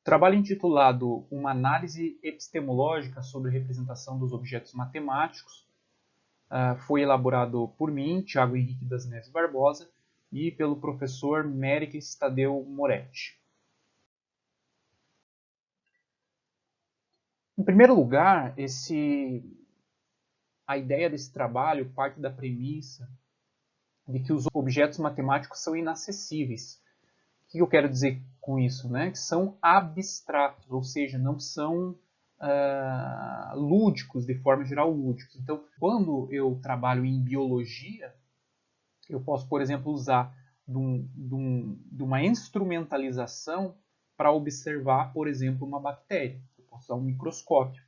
Trabalho intitulado Uma análise epistemológica sobre a representação dos objetos matemáticos foi elaborado por mim, Thiago Henrique das Neves Barbosa, e pelo professor Méricles Tadeu Moretti. Em primeiro lugar, a ideia desse trabalho parte da premissa de que os objetos matemáticos são inacessíveis. O que eu quero dizer com isso? Que são abstratos, ou seja, não são lúdicos, de forma geral lúdicos. Então, quando eu trabalho em biologia, eu posso, por exemplo, usar de uma instrumentalização para observar, por exemplo, uma bactéria. Eu posso usar um microscópio.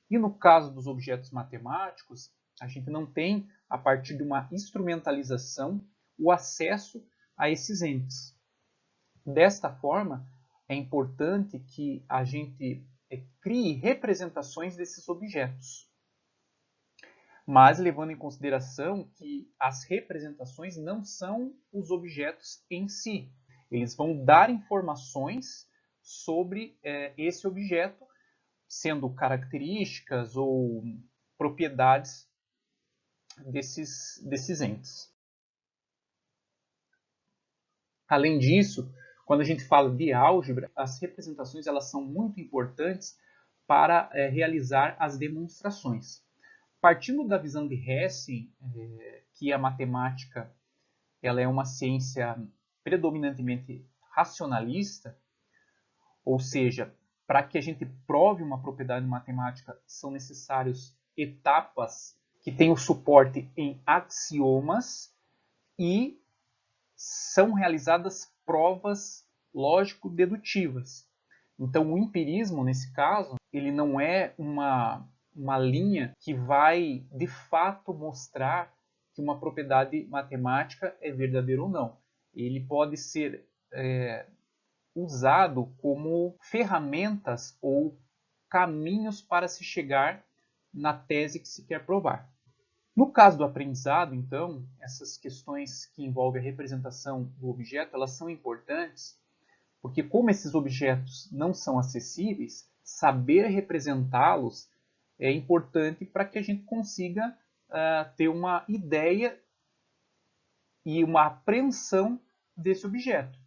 E no caso dos objetos matemáticos, a gente não tem, a partir de uma instrumentalização, o acesso a esses entes. Desta forma, é importante que a gente crie representações desses objetos, mas levando em consideração que as representações não são os objetos em si. Eles vão dar informações sobre esse objeto, sendo características ou propriedades desses entes. Além disso, quando a gente fala de álgebra, as representações elas são muito importantes para realizar as demonstrações. Partindo da visão de Hesse, que a matemática ela é uma ciência predominantemente racionalista, ou seja, para que a gente prove uma propriedade matemática são necessárias etapas que tenham suporte em axiomas e são realizadas provas lógico-dedutivas. Então, o empirismo, nesse caso, ele não é uma linha que vai, de fato, mostrar que uma propriedade matemática é verdadeira ou não. Ele pode ser usado como ferramentas ou caminhos para se chegar na tese que se quer provar. No caso do aprendizado, então, essas questões que envolvem a representação do objeto, elas são importantes, porque como esses objetos não são acessíveis, saber representá-los é importante para que a gente consiga ter uma ideia e uma apreensão desse objeto.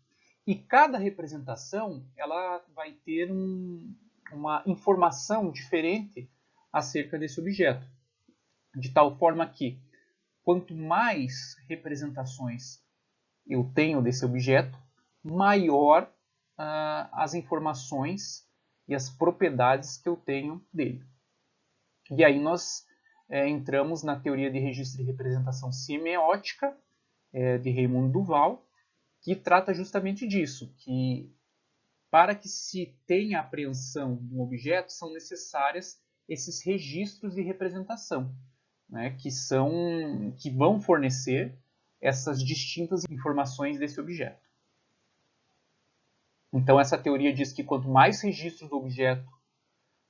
E cada representação ela vai ter uma informação diferente acerca desse objeto. De tal forma que, quanto mais representações eu tenho desse objeto, maior as informações e as propriedades que eu tenho dele. E aí nós entramos na teoria de registro de representação semiótica de Raimundo Duval, que trata justamente disso, que para que se tenha apreensão de um objeto são necessários esses registros de representação, que vão fornecer essas distintas informações desse objeto. Então, essa teoria diz que quanto mais registros do objeto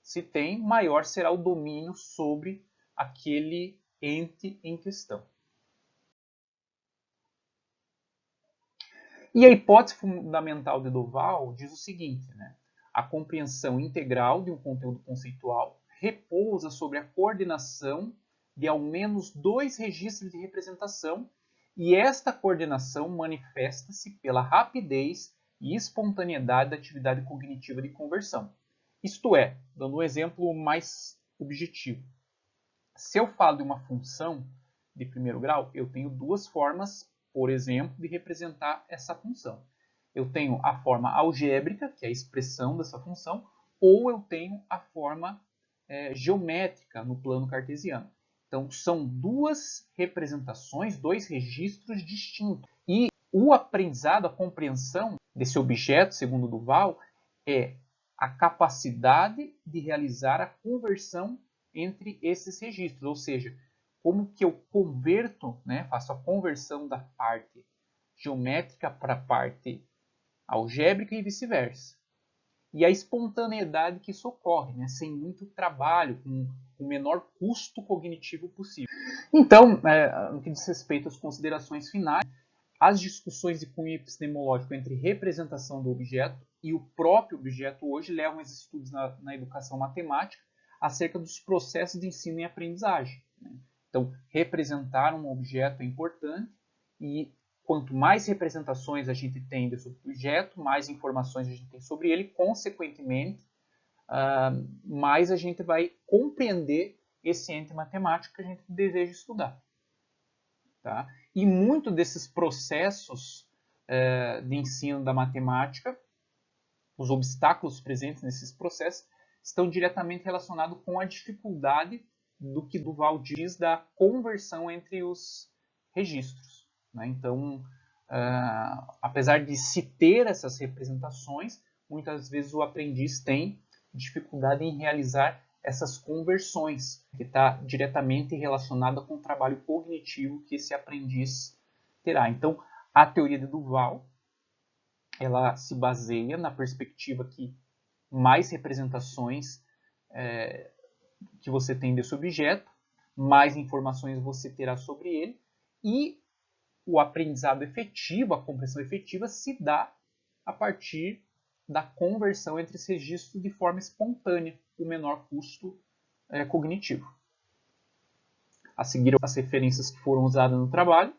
se tem, maior será o domínio sobre aquele ente em questão. E a hipótese fundamental de Duval diz o seguinte, a compreensão integral de um conteúdo conceitual repousa sobre a coordenação de ao menos dois registros de representação e esta coordenação manifesta-se pela rapidez e espontaneidade da atividade cognitiva de conversão. Isto é, dando um exemplo mais objetivo. Se eu falo de uma função de primeiro grau, eu tenho duas formas, por exemplo, de representar essa função. Eu tenho a forma algébrica, que é a expressão dessa função, ou eu tenho a forma geométrica no plano cartesiano. Então, são duas representações, dois registros distintos. E o aprendizado, a compreensão desse objeto, segundo Duval, é a capacidade de realizar a conversão entre esses registros, ou seja, como que eu converto, faço a conversão da parte geométrica para a parte algébrica e vice-versa. E a espontaneidade que isso ocorre, sem muito trabalho, com o menor custo cognitivo possível. Então, no que diz respeito às considerações finais, as discussões de cunho epistemológico entre representação do objeto e o próprio objeto hoje levam esses estudos na educação matemática acerca dos processos de ensino e aprendizagem, né? Então, representar um objeto é importante e quanto mais representações a gente tem desse objeto, mais informações a gente tem sobre ele, consequentemente, mais a gente vai compreender esse ente matemático que a gente deseja estudar. Tá? E muito desses processos de ensino da matemática, os obstáculos presentes nesses processos, estão diretamente relacionados com a dificuldade do que Duval diz da conversão entre os registros, né? Então, apesar de se ter essas representações, muitas vezes o aprendiz tem dificuldade em realizar essas conversões, que está diretamente relacionada com o trabalho cognitivo que esse aprendiz terá. Então, a teoria de Duval, ela se baseia na perspectiva que mais representações que você tem desse objeto, mais informações você terá sobre ele, e o aprendizado efetivo, a compreensão efetiva, se dá a partir da conversão entre esses registros de forma espontânea, o menor custo cognitivo. A seguir, as referências que foram usadas no trabalho.